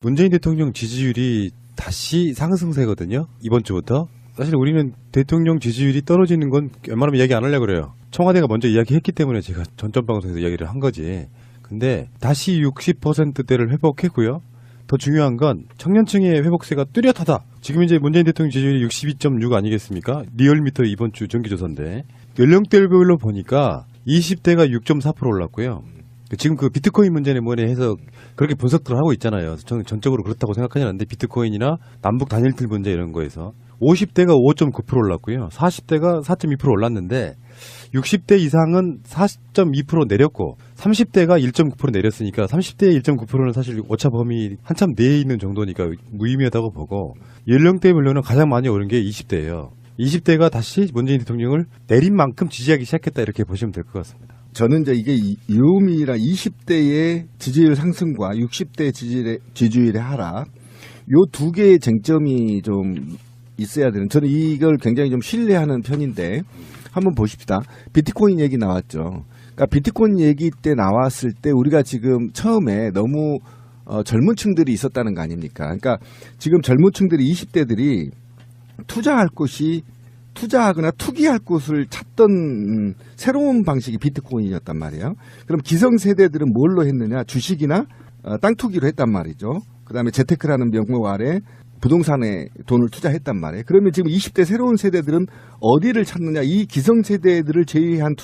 문재인 대통령 지지율이 다시 상승세거든요. 이번 주부터. 사실 우리는 대통령 지지율이 떨어지는 건 웬만하면 이야기 안 하려고 그래요. 청와대가 먼저 이야기했기 때문에 제가 전전 방송에서 이야기를 한 거지. 근데 다시 60%대를 회복했고요. 더 중요한 건 청년층의 회복세가 뚜렷하다. 지금 이제 문재인 대통령 지지율이 62.6 아니겠습니까? 리얼미터 이번 주 정기조사인데 연령대별로 보니까 20대가 6.4% 올랐고요. 지금 그 비트코인 문제는 뭐네 해서 그렇게 분석들을 하고 있잖아요. 저는 전적으로 그렇다고 생각하지 않는데 비트코인이나 남북 단일틀 문제 이런 거에서 50대가 5.9% 올랐고요. 40대가 4.2% 올랐는데 60대 이상은 4.2% 내렸고 30대가 1.9% 내렸으니까 30대의 1.9%는 사실 오차 범위 한참 내에 있는 정도니까 무의미하다고 보고 연령대별로는 가장 많이 오른 게 20대예요. 20대가 다시 문재인 대통령을 내린 만큼 지지하기 시작했다 이렇게 보시면 될 것 같습니다. 저는 이제 이게 유음이라 20대의 지지율 상승과 60대 지지율의 하락 요 두 개의 쟁점이 좀 있어야 되는 저는 이걸 굉장히 좀 신뢰하는 편인데 한번 보십시다. 비트코인 얘기 나왔죠. 그러니까 비트코인 얘기 때 나왔을 때 우리가 지금 처음에 너무 젊은 층들이 있었다는 거 아닙니까? 그러니까 지금 젊은 층들이 20대들이 투자할 곳이 투자하거나 투기할 곳을 찾던 새로운 방식이 비트코인이었단 말이에요. 그럼 기성세대들은 뭘로 했느냐? 주식이나 땅 투기로 했단 말이죠. 그다음에 재테크라는 명목 아래 부동산에 돈을 투자했단 말이에요. 그러면 지금 20대 새로운 세대들은 어디를 찾느냐? 이 기성세대들을 제외한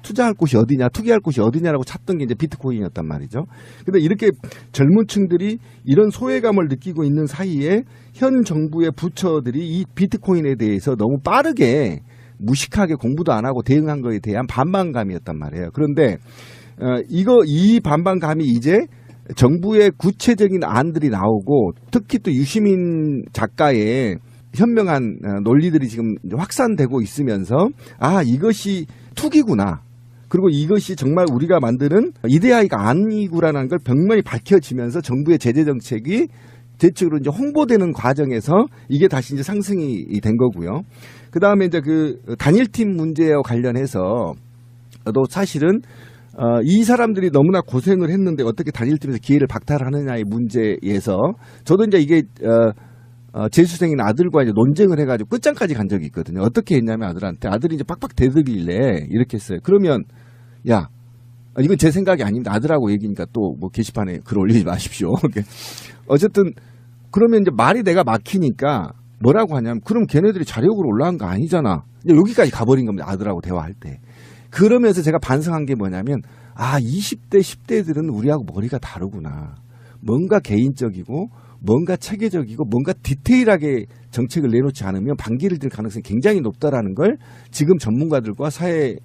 투자할 곳이 어디냐? 투기할 곳이 어디냐라고 찾던 게 이제 비트코인이었단 말이죠. 근데 이렇게 젊은 층들이 이런 소외감을 느끼고 있는 사이에 현 정부의 부처들이 이 비트코인에 대해서 너무 빠르게 무식하게 공부도 안 하고 대응한 거에 대한 반반감이었단 말이에요. 그런데 이 반반감이 이제 정부의 구체적인 안들이 나오고 특히 또 유시민 작가의 현명한 논리들이 지금 확산되고 있으면서 아 이것이 투기구나. 그리고 이것이 정말 우리가 만드는 이데아이가 아니구라는 걸 분명히 밝혀지면서 정부의 제재 정책이 대체로 이제 홍보되는 과정에서 이게 다시 이제 상승이 된 거고요. 그 다음에 이제 그 단일팀 문제와 관련해서 또 사실은 이 사람들이 너무나 고생을 했는데 어떻게 단일팀에서 기회를 박탈하느냐의 문제에서 저도 이제 이게 재수생인 아들과 이제 논쟁을 해가지고 끝장까지 간 적이 있거든요. 어떻게 했냐면 아들이 이제 빡빡 대들길래 이렇게 했어요. 그러면 야 이건 제 생각이 아닙니다. 아들하고 얘기니까 또 뭐 게시판에 글 올리지 마십시오. 어쨌든 그러면 이제 말이 내가 막히니까 뭐라고 하냐면 그럼 걔네들이 자력으로 올라간 거 아니잖아. 이제 여기까지 가버린 겁니다. 아들하고 대화할 때. 그러면서 제가 반성한 게 뭐냐면 20대 10대들은 우리하고 머리가 다르구나. 뭔가 개인적이고 뭔가 체계적이고 뭔가 디테일하게 정책을 내놓지 않으면 반기를 들 가능성이 굉장히 높다라는 걸 지금 전문가들과 사회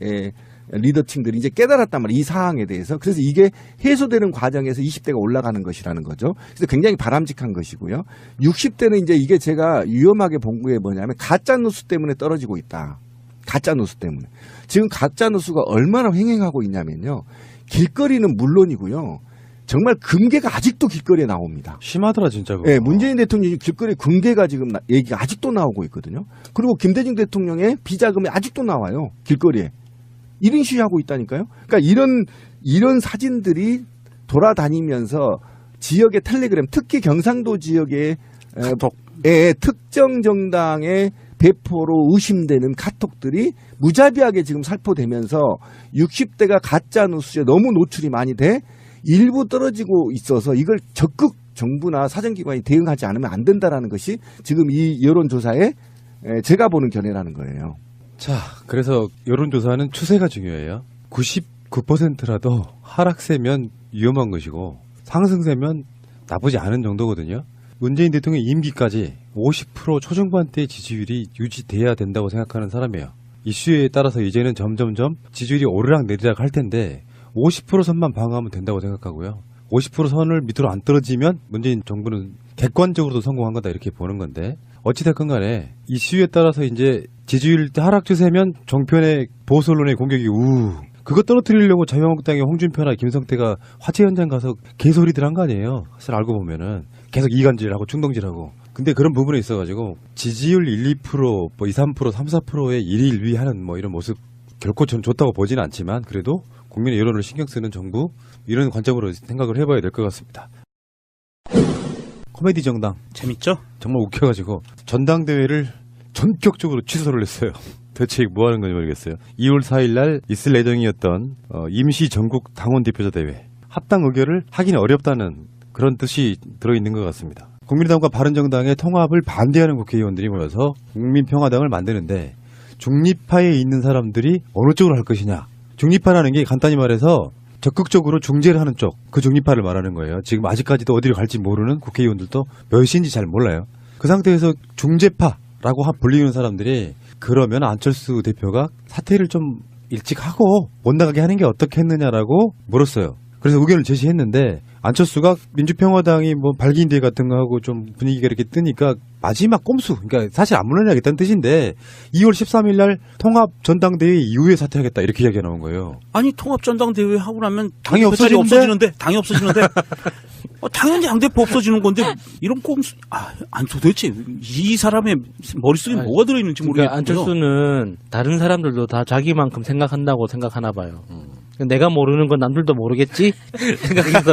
리더층들이 이제 깨달았단 말이에요. 이 사항에 대해서. 그래서 이게 해소되는 과정에서 20대가 올라가는 것이라는 거죠. 그래서 굉장히 바람직한 것이고요. 60대는 이제 이게 제가 위험하게 본 게 뭐냐면 가짜뉴스 때문에 떨어지고 있다. 가짜뉴스 때문에. 지금 가짜뉴스가 얼마나 횡행하고 있냐면요. 길거리는 물론이고요. 정말 금괴가 아직도 길거리에 나옵니다. 심하더라 진짜. 네, 문재인 대통령이 길거리 금괴가 지금 얘기가 아직도 나오고 있거든요. 그리고 김대중 대통령의 비자금이 아직도 나와요. 길거리에. 1인 시위하고 있다니까요. 그러니까 이런 사진들이 돌아다니면서 지역의 텔레그램, 특히 경상도 지역의 특정 정당의 배포로 의심되는 카톡들이 무자비하게 지금 살포되면서 60대가 가짜 뉴스에 너무 노출이 많이 돼 일부 떨어지고 있어서 이걸 적극 정부나 사정기관이 대응하지 않으면 안 된다라는 것이 지금 이 여론조사에 제가 보는 견해라는 거예요. 자, 그래서 여론조사는 추세가 중요해요. 99%라도 하락세면 위험한 것이고 상승세면 나쁘지 않은 정도거든요. 문재인 대통령 임기까지 50% 초중반대 지지율이 유지돼야 된다고 생각하는 사람이에요. 이슈에 따라서 이제는 점점점 지지율이 오르락 내리락 할 텐데 50% 선만 방어하면 된다고 생각하고요. 50% 선을 밑으로 안 떨어지면 문재인 정부는 객관적으로도 성공한 거다 이렇게 보는 건데 어찌됐건 간에 이슈에 따라서 이제 지지율 하락 추세면 정편의 보수 언론의 공격이 그거 떨어뜨리려고 자유한국당의 홍준표나 김성태가 화재 현장 가서 개소리들 한 거 아니에요. 사실 알고 보면은 계속 이간질하고 충동질하고. 근데 그런 부분에 있어가지고 지지율 1, 2%, 뭐 2, 3%, 3, 4%의 일일위하는 뭐 이런 모습 결코 전 좋다고 보지는 않지만 그래도 국민의 여론을 신경 쓰는 정부 이런 관점으로 생각을 해봐야 될 것 같습니다. 코미디 정당. 재밌죠? 정말 웃겨가지고 전당대회를 전격적으로 취소를 했어요. 대체 뭐 하는 건지 모르겠어요. 2월 4일 날 있을 예정이었던 임시 전국 당원 대표자 대회 합당 의결을 하기는 어렵다는 그런 뜻이 들어있는 것 같습니다. 국민의당과 바른정당의 통합을 반대하는 국회의원들이 모여서 국민평화당을 만드는데 중립파에 있는 사람들이 어느 쪽으로 할 것이냐. 중립파라는 게 간단히 말해서 적극적으로 중재를 하는 쪽, 그 중립파를 말하는 거예요. 지금 아직까지도 어디로 갈지 모르는 국회의원들도 몇인지 잘 몰라요. 그 상태에서 중재파라고 불리는 사람들이 그러면 안철수 대표가 사퇴를 좀 일찍 하고 못 나가게 하는 게 어떻겠느냐라고 물었어요. 그래서 의견을 제시했는데 안철수가 민주평화당이 뭐 발기인대 같은 거 하고 좀 분위기가 이렇게 뜨니까 마지막 꼼수, 그러니까 사실 안 물러나겠다는 뜻인데 2월 13일 날 통합 전당대회 이후에 사퇴하겠다 이렇게 이야기가 나온 거예요. 아니 통합 전당대회 하고 나면 당이 없어지는데 당이 없어지는데 당연히 당대표 없어지는 건데 이런 꼼수 아니 도대체 이 사람의 머릿속에 뭐가 들어있는지 모르겠고요. 그러니까 안철수는 다른 사람들도 다 자기만큼 생각한다고 생각하나 봐요. 내가 모르는 건 남들도 모르겠지 생각해서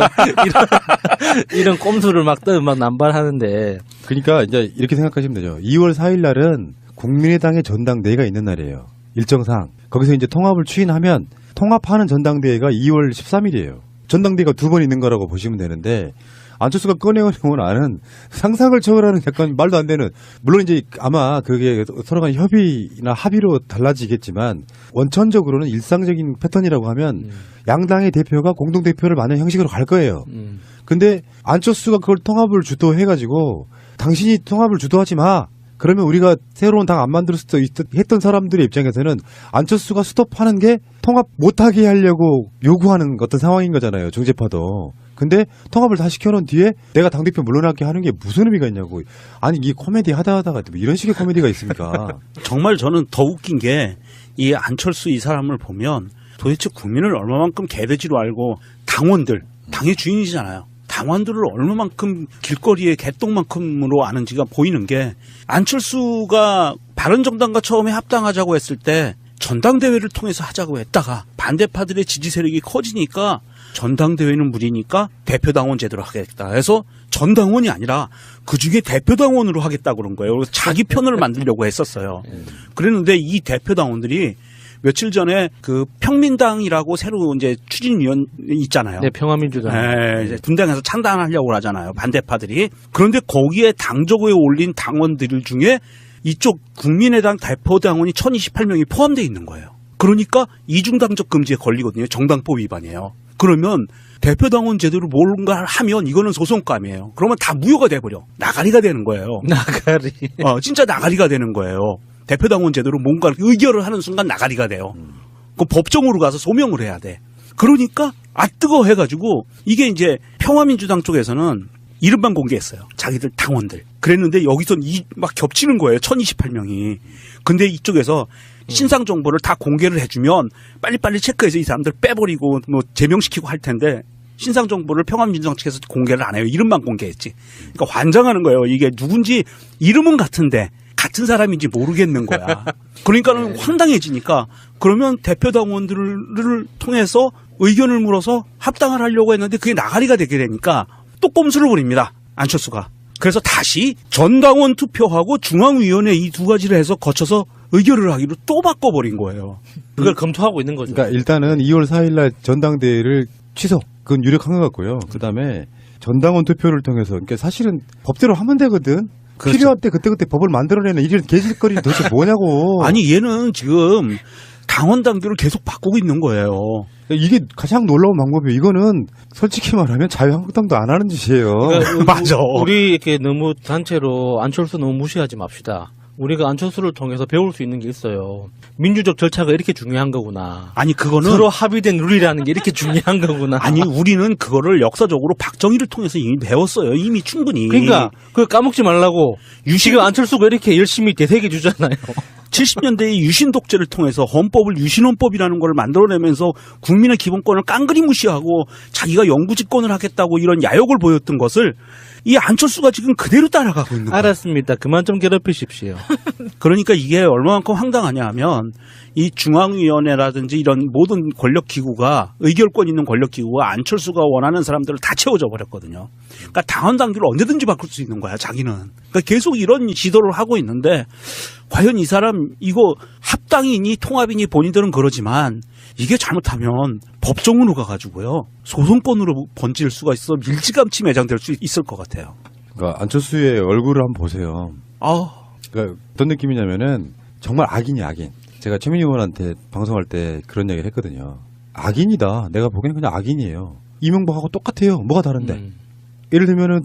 이런 꼼수를 막 남발하는데. 그러니까 이제 이렇게 생각하시면 되죠. 2월 4일 날은 국민의당의 전당대회가 있는 날이에요. 일정상 거기서 이제 통합을 추인하면 통합하는 전당대회가 2월 13일이에요. 전당대회가 두 번 있는 거라고 보시면 되는데 안철수가 꺼내오는 안은 상상을 초월하는 약간 말도 안 되는, 물론 이제 아마 그게 서로 간 협의나 합의로 달라지겠지만 원천적으로는 일상적인 패턴이라고 하면 양당의 대표가 공동대표를 맡는 형식으로 갈 거예요. 근데 안철수가 그걸 통합을 주도해가지고 당신이 통합을 주도하지 마. 그러면 우리가 새로운 당 안 만들 수도 했던 사람들의 입장에서는 안철수가 스톱하는 게 통합 못하게 하려고 요구하는 어떤 상황인 거잖아요. 중재파도. 근데 통합을 다 시켜놓은 뒤에 내가 당대표 물러나게 하는 게 무슨 의미가 있냐고. 아니 이게 코미디 하다가 뭐 이런 식의 코미디가 있습니까? 정말 저는 더 웃긴 게 이 안철수 이 사람을 보면 도대체 국민을 얼마만큼 개돼지로 알고 당원들, 당의 주인이잖아요. 당원들을 얼마만큼 길거리에 개똥만큼으로 아는지가 보이는 게 안철수가 바른정당과 처음에 합당하자고 했을 때 전당대회를 통해서 하자고 했다가 반대파들의 지지 세력이 커지니까 전당대회는 무리니까 대표당원 제도로 하겠다 해서 전당원이 아니라 그중에 대표당원으로 하겠다 그런 거예요. 그래서 자기 편을 만들려고 했었어요. 그랬는데 이 대표당원들이 며칠 전에 그 평민당이라고 새로 이제 추진위원 있잖아요. 네, 평화민주당. 네, 이제 분당에서 창당하려고 하잖아요. 반대파들이. 그런데 거기에 당적에 올린 당원들 중에 이쪽 국민의당 대표당원이 1028명이 포함되어 있는 거예요. 그러니까 이중당적 금지에 걸리거든요. 정당법 위반이에요. 그러면 대표당원 제대로 뭔가 하면 이거는 소송감이에요. 그러면 다 무효가 돼버려. 나가리가 되는 거예요. 나가리. 진짜 나가리가 되는 거예요. 대표당원 제대로 뭔가 의결을 하는 순간 나가리가 돼요. 그 법정으로 가서 소명을 해야 돼. 그러니까 뜨거 해가지고 이게 이제 평화민주당 쪽에서는 이름만 공개했어요. 자기들 당원들. 그랬는데 여기서 막 겹치는 거예요. 1028명이. 근데 이쪽에서 신상 정보를 다 공개를 해주면 빨리빨리 체크해서 이 사람들 빼버리고 뭐 제명시키고 할 텐데 신상 정보를 평화민주당 측에서 공개를 안 해요. 이름만 공개했지. 그러니까 환장하는 거예요. 이게 누군지 이름은 같은데 같은 사람인지 모르겠는 거야. 그러니까는 황당해지니까 그러면 대표당원들을 통해서 의견을 물어서 합당을 하려고 했는데 그게 나가리가 되게 되니까 또 꼼수를 부립니다. 안철수가. 그래서 다시 전당원 투표하고 중앙위원회 이 두 가지를 해서 거쳐서 의결을 하기로 또 바꿔버린 거예요. 그걸 검토하고 있는 거죠. 그러니까 일단은 2월 4일 날 전당대회를 취소. 그건 유력한 것 같고요. 그다음에 전당원 투표를 통해서 그러니까 사실은 법대로 하면 되거든. 그렇죠. 필요할 때 그때그때 법을 만들어내는 이런 개질거리는 도대체 뭐냐고. 아니 얘는 지금 당원 당규를 계속 바꾸고 있는 거예요. 이게 가장 놀라운 방법이에요. 이거는 솔직히 말하면 자유한국당도 안 하는 짓이에요. 그러니까 맞아. 우리 이렇게 너무 단체로 안철수 너무 무시하지 맙시다. 우리가 안철수를 통해서 배울 수 있는 게 있어요. 민주적 절차가 이렇게 중요한 거구나. 아니 그거는 서로 합의된 룰이라는 게 이렇게 중요한 거구나. 아니 우리는 그거를 역사적으로 박정희를 통해서 이미 배웠어요. 이미 충분히. 그러니까 그걸 까먹지 말라고. 지금 안철수가 이렇게 열심히 되새겨 주잖아요. 70년대의 유신 독재를 통해서 헌법을 유신헌법이라는 걸 만들어내면서 국민의 기본권을 깡그리 무시하고 자기가 영구집권을 하겠다고 이런 야욕을 보였던 것을 이 안철수가 지금 그대로 따라가고 있는 거예요. 알았습니다. 그만 좀 괴롭히십시오. 그러니까 이게 얼마만큼 황당하냐 하면 이 중앙위원회라든지 이런 모든 권력기구가 의결권 있는 권력기구가 안철수가 원하는 사람들을 다 채워져 버렸거든요. 그러니까 당원 당규를 언제든지 바꿀 수 있는 거야, 자기는. 그러니까 계속 이런 시도를 하고 있는데 과연 이 사람 이거 합당이니 통합이니 본인들은 그러지만 이게 잘못하면 법정으로 가가지고요 소송권으로 번질 수가 있어 일찌감치 매장될 수 있을 것 같아요. 그러니까 안철수의 얼굴을 한번 보세요. 그러니까 어떤 느낌이냐면은 정말 악인이 악인. 제가 최민희 의원한테 방송할 때 그런 얘기를 했거든요. 악인이다. 내가 보기에는 그냥 악인이에요. 이명박하고 똑같아요. 뭐가 다른데? 예를 들면은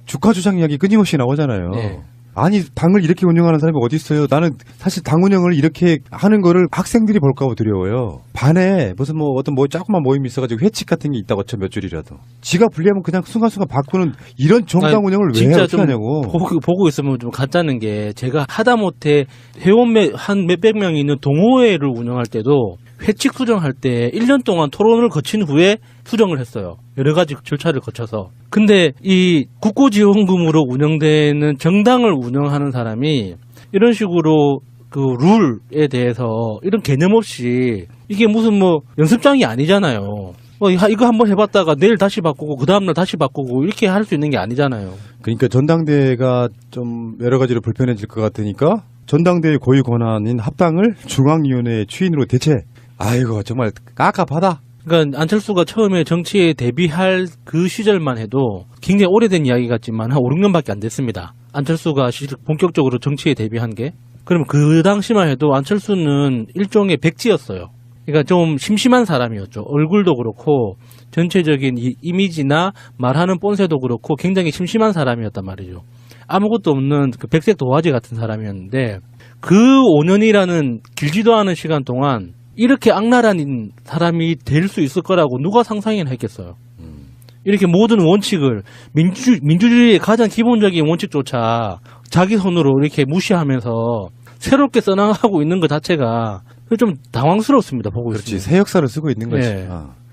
주가 주장 이야기 끊임없이 나오잖아요. 네. 아니 당을 이렇게 운영하는 사람이 어디 있어요? 나는 사실 당 운영을 이렇게 하는 거를 학생들이 볼까 봐 두려워요. 반에 무슨 뭐 어떤 뭐 조그만 모임이 있어가지고 회칙 같은 게 있다고 쳐 몇 줄이라도. 지가 불리하면 그냥 순간순간 바꾸는 이런 정당 아니, 운영을 왜 진짜 어떻게 하냐고. 보고 있으면 좀 가짜는 게 제가 하다못해 회원 한 몇백 명이 있는 동호회를 운영할 때도 회칙 수정할 때 1년 동안 토론을 거친 후에 수정을 했어요. 여러 가지 절차를 거쳐서. 근데 이 국고지원금으로 운영되는 정당을 운영하는 사람이 이런 식으로 그 룰에 대해서 이런 개념 없이 이게 무슨 뭐 연습장이 아니잖아요. 이거 한번 해봤다가 내일 다시 바꾸고 그 다음날 다시 바꾸고 이렇게 할 수 있는 게 아니잖아요. 그러니까 전당대회가 좀 여러 가지로 불편해질 것 같으니까 전당대회 고유 권한인 합당을 중앙위원회 추인으로 대체. 아이고 정말 깝깝하다. 그러니까 안철수가 처음에 정치에 데뷔할 그 시절만 해도 굉장히 오래된 이야기 같지만 한 5, 6년밖에 안 됐습니다. 안철수가 본격적으로 정치에 데뷔한 게. 그러면 그 당시만 해도 안철수는 일종의 백지였어요. 그러니까 좀 심심한 사람이었죠. 얼굴도 그렇고 전체적인 이미지나 말하는 본새도 그렇고 굉장히 심심한 사람이었단 말이죠. 아무것도 없는 그 백색 도화지 같은 사람이었는데 그 5년이라는 길지도 않은 시간 동안 이렇게 악랄한 사람이 될 수 있을 거라고 누가 상상이나 했겠어요. 이렇게 모든 원칙을 민주주의의 가장 기본적인 원칙조차 자기 손으로 이렇게 무시하면서 새롭게 써나가고 있는 것 자체가 좀 당황스럽습니다. 보고 그렇지. 있습니다. 새 역사를 쓰고 있는 거지. 네.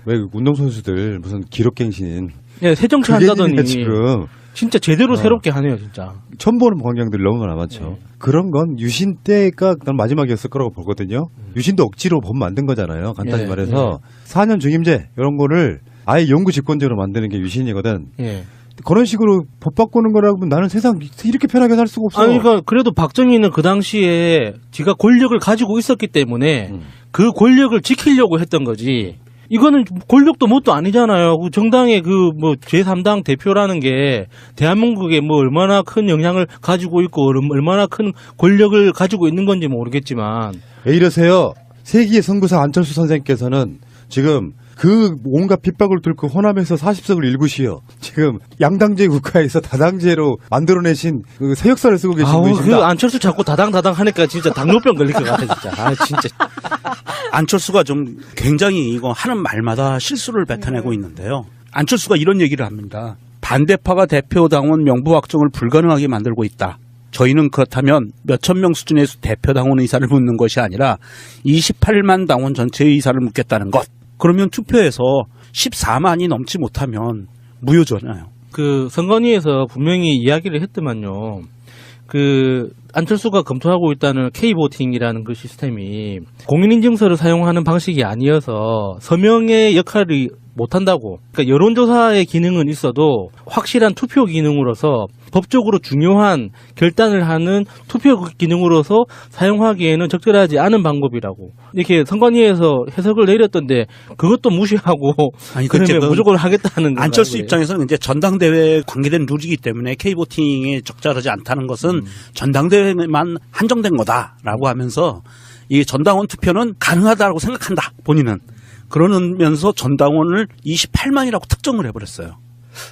왜 운동선수들 무슨 기록갱신. 네, 새 정치 그게 한다더니 있는데 지금 진짜 제대로 새롭게 하네요, 진짜. 처음 보는 광경들이 너무 많죠. 네. 그런 건 유신 때가 난 마지막이었을 거라고 보거든요. 유신도 억지로 법 만든 거잖아요. 간단히 예, 말해서 4년 중임제 이런 거를 아예 영구 집권제로 만드는 게 유신이거든. 예. 그런 식으로 법 바꾸는 거라고 하면 나는 세상 이렇게 편하게 살 수가 없어. 아니, 그러니까 그래도 박정희는 그 당시에 지가 권력을 가지고 있었기 때문에 그 권력을 지키려고 했던 거지. 이거는 권력도 뭣도 아니잖아요. 그 정당의 그 뭐 제3당 대표라는 게 대한민국에 뭐 얼마나 큰 영향을 가지고 있고 얼마나 큰 권력을 가지고 있는 건지 모르겠지만. 왜 이러세요? 세기의 선구사 안철수 선생님께서는 지금 그 온갖 핍박을 뚫고 호남에서 40석을 일구시어 지금 양당제 국가에서 다당제로 만들어내신 그 새 역사를 쓰고 계신 아우, 분이십니다. 그 안철수 자꾸 다당다당 하니까 진짜 당뇨병 걸릴 것 같아, 진짜. 아, 진짜. 안철수가 좀 굉장히 이거 하는 말마다 실수를 뱉어내고 있는데요. 안철수가 이런 얘기를 합니다. 반대파가 대표 당원 명부 확정을 불가능하게 만들고 있다. 저희는 그렇다면 몇천 명 수준의 대표 당원 의사를 묻는 것이 아니라 28만 당원 전체의 의사를 묻겠다는 것. 그러면 투표에서 14만이 넘지 못하면 무효잖아요. 그 선관위에서 분명히 이야기를 했더만요. 그 안철수가 검토하고 있다는 K보팅이라는 그 시스템이 공인인증서를 사용하는 방식이 아니어서 서명의 역할을 못한다고. 그러니까 여론조사의 기능은 있어도 확실한 투표 기능으로서 법적으로 중요한 결단을 하는 투표 기능으로서 사용하기에는 적절하지 않은 방법이라고. 이렇게 선관위에서 해석을 내렸던데 그것도 무시하고 아니, 그러면 무조건 하겠다는 건가요? 안철수 입장에서는 이제 전당대회에 관계된 룰이기 때문에 K보팅에 적절하지 않다는 것은 전당대회만 한정된 거다라고 하면서 이 전당원 투표는 가능하다고 생각한다. 본인은. 그러면서 전당원을 28만이라고 특정을 해버렸어요.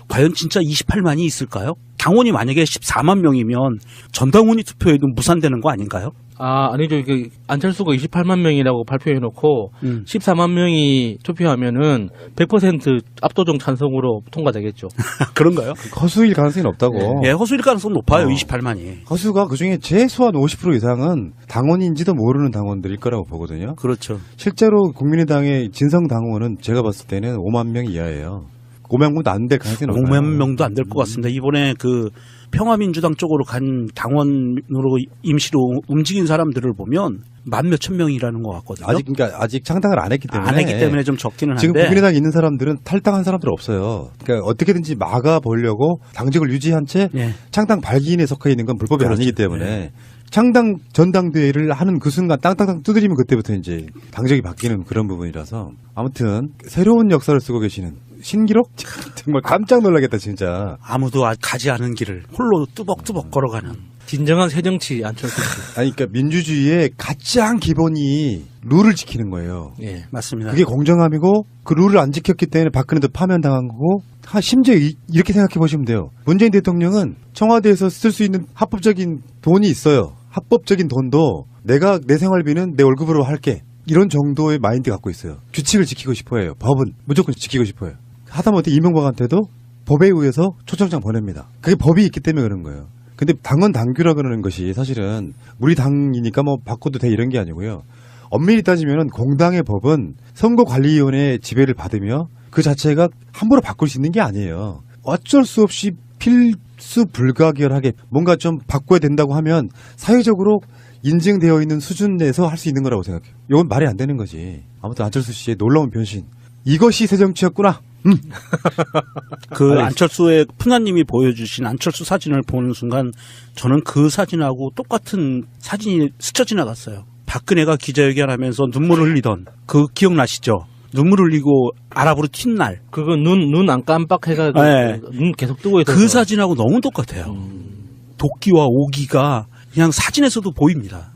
과연 진짜 28만이 있을까요? 당원이 만약에 14만 명이면 전당원이 투표해도 무산되는 거 아닌가요? 아, 아니죠. 그 안철수가 28만 명이라고 발표해놓고 14만 명이 투표하면은 100% 압도적 찬성으로 통과되겠죠. 그런가요? 허수일 가능성이 높다고. 예, 허수일 가능성 높아요. 28만이. 허수가 그중에 최소한 50% 이상은 당원인지도 모르는 당원들일 거라고 보거든요. 그렇죠. 실제로 국민의당의 진성 당원은 제가 봤을 때는 5만 명 이하예요. 5만 명도 안 될 가능성이 높아요. 5만 명도 안 될 것 같습니다. 이번에 그 평화민주당 쪽으로 간 당원으로 임시로 움직인 사람들을 보면 만 몇천 명이라는 것 같거든요. 아직 창당을 안 했기 때문에. 안 했기 때문에 좀 적기는 한데. 지금 국민의당에 있는 사람들은 탈당한 사람들 없어요. 그러니까 어떻게든지 막아 보려고 당직을 유지한 채 예. 창당 발기인에 속해 있는 건 불법이 그렇죠. 아니기 때문에 예. 창당 전당대회를 하는 그 순간 땅땅땅 두드리면 그때부터 이제 당적이 바뀌는 그런 부분이라서 아무튼 새로운 역사를 쓰고 계시는 신기록? 정말 깜짝 놀라겠다 진짜. 아무도 가지 않은 길을 홀로 뚜벅뚜벅 걸어가는. 진정한 새정치 안철수 씨. 아니 그러니까 민주주의의 가장 기본이 룰을 지키는 거예요. 예. 맞습니다. 그게 공정함이고 그 룰을 안 지켰기 때문에 박근혜도 파면당한 거고 심지어 이렇게 생각해 보시면 돼요. 문재인 대통령은 청와대에서 쓸 수 있는 합법적인 돈이 있어요. 합법적인 돈도 내가 내 생활비는 내 월급으로 할게. 이런 정도의 마인드 갖고 있어요. 규칙을 지키고 싶어 해요. 법은 무조건 지키고 싶어 해요. 하다못해 이명박한테도 법에 의해서 초청장 보냅니다. 그게 법이 있기 때문에 그런 거예요. 근데 당헌 당규라 그러는 것이 사실은 우리 당이니까 뭐 바꿔도 돼 이런 게 아니고요. 엄밀히 따지면 공당의 법은 선거관리위원회의 지배를 받으며 그 자체가 함부로 바꿀 수 있는 게 아니에요. 어쩔 수 없이 필수 불가결하게 뭔가 좀 바꿔야 된다고 하면 사회적으로 인증되어 있는 수준 내에서 할 수 있는 거라고 생각해요. 이건 말이 안 되는 거지. 아무튼 안철수 씨의 놀라운 변신. 이것이 새정치였구나. 그 안철수의 푸나님이 보여주신 안철수 사진을 보는 순간 저는 그 사진하고 똑같은 사진이 스쳐 지나갔어요. 박근혜가 기자회견하면서 눈물을 흘리던 그 기억나시죠? 눈물 흘리고 아랍으로 튄 날. 그거 눈 안 깜빡해가지고 네. 눈 계속 뜨고 있어서 그 사진하고 너무 똑같아요. 도끼와 오기가 그냥 사진에서도 보입니다.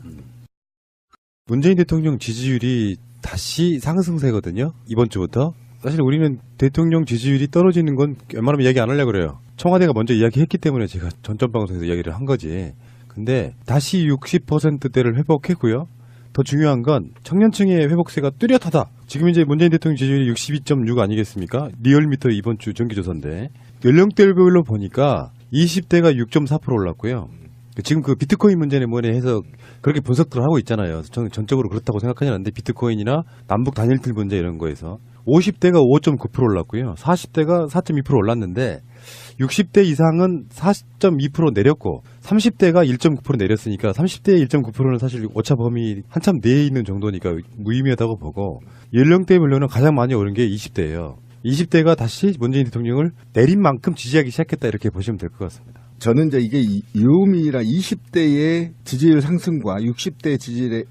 문재인 대통령 지지율이 다시 상승세거든요. 이번 주부터. 사실 우리는 대통령 지지율이 떨어지는 건 웬만하면 이야기 안 하려고 그래요. 청와대가 먼저 이야기했기 때문에 제가 전전방송에서 이야기를 한 거지. 근데 다시 60%대를 회복했고요. 더 중요한 건 청년층의 회복세가 뚜렷하다. 지금 이제 문재인 대통령 지지율이 62.6 아니겠습니까? 리얼미터 이번 주 정기조사인데 연령대별로 보니까 20대가 6.4% 올랐고요. 지금 그 비트코인 문제는 뭐네 해서 그렇게 분석들을 하고 있잖아요. 저는 전적으로 그렇다고 생각하지 않는데 비트코인이나 남북 단일틀 문제 이런 거에서 50대가 5.9% 올랐고요. 40대가 4.2% 올랐는데 60대 이상은 4.2% 내렸고 30대가 1.9% 내렸으니까 30대의 1.9%는 사실 오차 범위 한참 내에 있는 정도니까 무의미하다고 보고 연령대별로는 가장 많이 오른 게 20대예요. 20대가 다시 문재인 대통령을 내린 만큼 지지하기 시작했다 이렇게 보시면 될 것 같습니다. 저는 이제 이게 유음이라 20대의 지지율 상승과 60대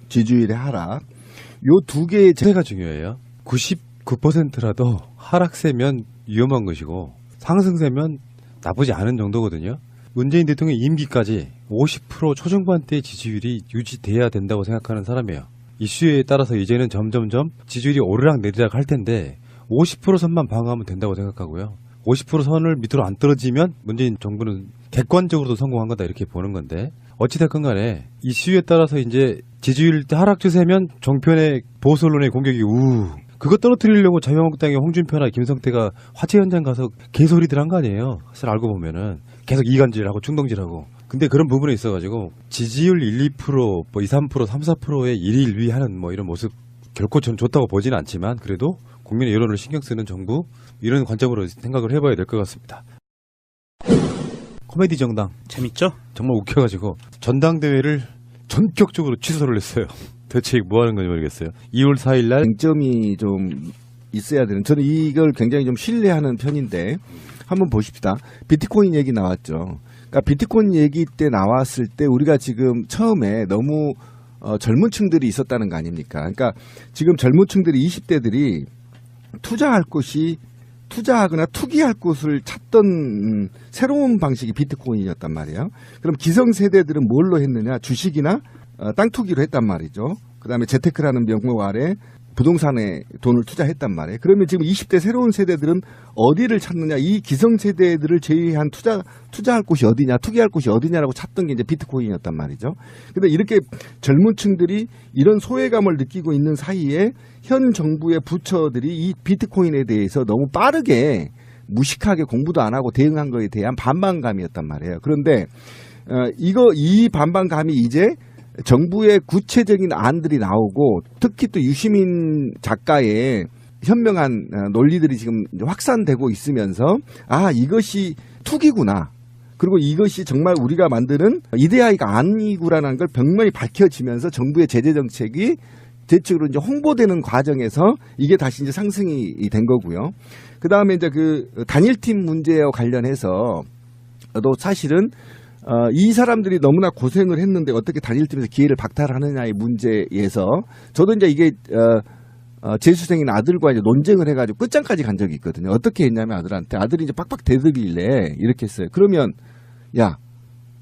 지지율의 하락 요 두 개의 세가 중요해요. 99%라도 하락세면 위험한 것이고 상승세면 나쁘지 않은 정도거든요. 문재인 대통령 임기까지 50% 초중반대의 지지율이 유지돼야 된다고 생각하는 사람이에요. 이슈에 따라서 이제는 점점점 지지율이 오르락 내리락 할 텐데 50% 선만 방어하면 된다고 생각하고요. 50% 선을 밑으로 안 떨어지면 문재인 정부는 객관적으로도 성공한 거다 이렇게 보는 건데 어찌됐건 간에 이슈에 따라서 이제 지지율 하락 추세면 정편의 보수 언론의 공격이 그거 떨어뜨리려고 자유한국당의 홍준표나 김성태가 화재 현장 가서 개소리들 한 거 아니에요. 사실 알고 보면은 계속 이간질하고 충동질하고. 근데 그런 부분에 있어가지고 지지율 1, 2%, 뭐 2, 3%, 3, 4%의 일희일비하는 뭐 이런 모습 결코 전 좋다고 보지는 않지만 그래도 국민의 여론을 신경 쓰는 정부 이런 관점으로 생각을 해봐야 될 것 같습니다. 코미디 정당 재밌죠? 정말 웃겨가지고 전당대회를 전격적으로 취소를 했어요. 대체 뭐 하는 건지 모르겠어요. 2월 4일 날 쟁점이 좀 있어야 되는 저는 이걸 굉장히 좀 신뢰하는 편인데 한번 보십시다. 비트코인 얘기 나왔죠. 그러니까 비트코인 얘기 때 나왔을 때 우리가 지금 처음에 너무 젊은 층들이 있었다는 거 아닙니까? 그러니까 지금 젊은 층들이 20대들이 투자하거나 투기할 곳을 찾던 새로운 방식이 비트코인이었단 말이에요. 그럼 기성세대들은 뭘로 했느냐? 주식이나 땅 투기로 했단 말이죠. 그다음에 재테크라는 명목 아래 부동산에 돈을 투자했단 말이에요. 그러면 지금 20대 새로운 세대들은 어디를 찾느냐? 이 기성세대들을 제외한 투자할 곳이 어디냐? 투기할 곳이 어디냐라고 찾던 게 이제 비트코인이었단 말이죠. 근데 이렇게 젊은 층들이 이런 소외감을 느끼고 있는 사이에 현 정부의 부처들이 이 비트코인에 대해서 너무 빠르게 무식하게 공부도 안 하고 대응한 거에 대한 반발감이었단 말이에요. 그런데 이 반발감이 이제 정부의 구체적인 안들이 나오고 특히 또 유시민 작가의 현명한 논리들이 지금 확산되고 있으면서 이것이 투기구나. 그리고 이것이 정말 우리가 만드는 이데아이가 아니구라는 걸 병명히 밝혀지면서 정부의 제재 정책이 대책으로 이제 홍보되는 과정에서 이게 다시 이제 상승이 된 거고요. 그 다음에 이제 그 단일팀 문제와 관련해서 또 사실은 이 사람들이 너무나 고생을 했는데 어떻게 단일팀에서 기회를 박탈하느냐의 문제에서 저도 이제 이게 재수생인 아들과 이제 논쟁을 해가지고 끝장까지 간 적이 있거든요. 어떻게 했냐면 아들이 이제 빡빡 대들길래 이렇게 했어요. 그러면 야,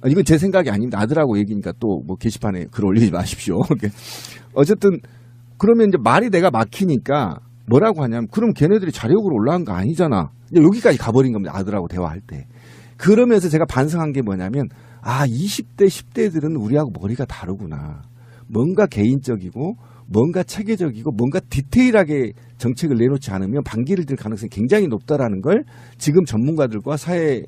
이건 제 생각이 아닙니다. 아들하고 얘기니까 또 뭐 게시판에 글 올리지 마십시오. 어쨌든 그러면 이제 말이 내가 막히니까 뭐라고 하냐면 그럼 걔네들이 자력으로 올라간 거 아니잖아. 이제 여기까지 가버린 겁니다. 아들하고 대화할 때. 그러면서 제가 반성한 게 뭐냐면 20대 10대들은 우리하고 머리가 다르구나. 뭔가 개인적이고 뭔가 체계적이고 뭔가 디테일하게 정책을 내놓지 않으면 반기를 들 가능성이 굉장히 높다라는 걸 지금 전문가들과 사회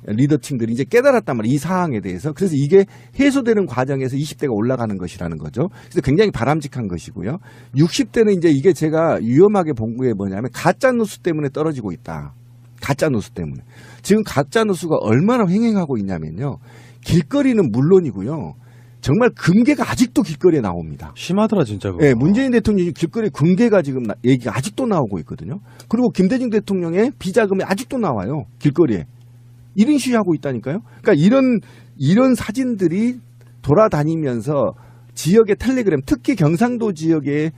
리더층들이 이제 깨달았단 말이에요. 이 사항에 대해서. 그래서 이게 해소되는 과정에서 20대가 올라가는 것이라는 거죠. 그래서 굉장히 바람직한 것이고요. 60대는 이제 이게 제가 위험하게 본 게 뭐냐면 가짜뉴스 때문에 떨어지고 있다. 가짜뉴스 때문에. 지금 가짜뉴스가 얼마나 횡행하고 있냐면요. 길거리는 물론이고요. 정말 금괴가 아직도 길거리에 나옵니다. 심하더라 진짜. 그거. 네, 문재인 대통령이 길거리 금괴가 지금 얘기가 아직도 나오고 있거든요. 그리고 김대중 대통령의 비자금이 아직도 나와요. 길거리에. 1인 시위하고 있다니까요. 그러니까 이런 사진들이 돌아다니면서 지역의 텔레그램, 특히 경상도 지역의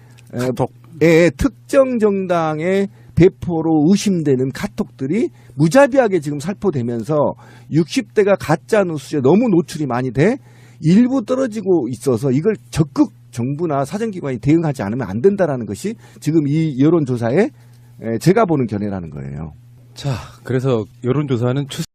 특정 정당의 배포로 의심되는 카톡들이 무자비하게 지금 살포되면서 60대가 가짜 뉴스에 너무 노출이 많이 돼 일부 떨어지고 있어서 이걸 적극 정부나 사정기관이 대응하지 않으면 안 된다라는 것이 지금 이 여론조사에 제가 보는 견해라는 거예요. 자, 그래서 여론조사는